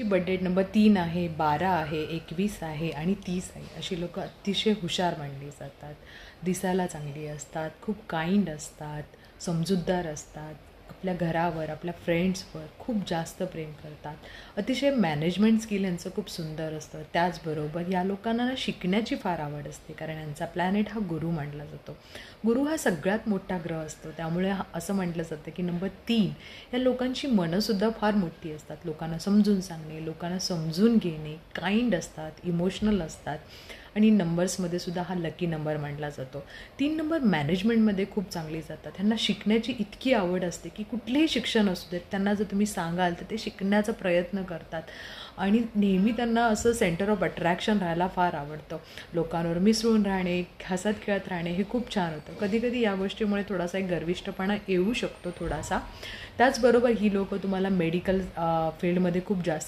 ची birth date number 3 आहे, 12 आहे, 21 आहे आणि 30 आहे. अशी लोकं अतिशय हुशार मानली जातात. दिसायला चांगली असतात, खूप काइंड असतात, समजूतदार असतात. आपल्या घरावर, आपल्या फ्रेंड्सवर खूप जास्त प्रेम करतात. अतिशय मॅनेजमेंट स्किल यांचं खूप सुंदर असतं. त्याचबरोबर या लोकांना ना शिकण्याची फार आवड असते, कारण यांचा प्लॅनेट हा गुरु मानला जातो. गुरु हा सगळ्यात मोठा ग्रह असतो. त्यामुळे असं म्हटलं जातं की नंबर 3 या लोकांची मनंसुद्धा फार मोठी असतात. लोकांना समजून सांगणे, लोकांना समजून घेणे, काइंड असतात, इमोशनल असतात आणि नंबर्समध्ये सुद्धा हा लकी नंबर मानला जातो. 3 नंबर मॅनेजमेंटमध्ये खूप चांगली जातात. त्यांना शिकण्याची इतकी आवड असते की कुठलेही शिक्षण असू देत, त्यांना जर तुम्ही सांगाल तर ते शिकण्याचा प्रयत्न करतात आणि नेहमी त्यांना असं सेंटर ऑफ अट्रॅक्शन राहायला फार आवडतं. लोकांवर मिसळून राहणे, हसत खेळत राहणे हे खूप छान होतं. कधीकधी या गोष्टीमुळे थोडासा एक गर्विष्ठपणा येऊ शकतो थोडासा. त्याचबरोबर ही लोकं तुम्हाला मेडिकल फील्डमध्ये खूप जास्त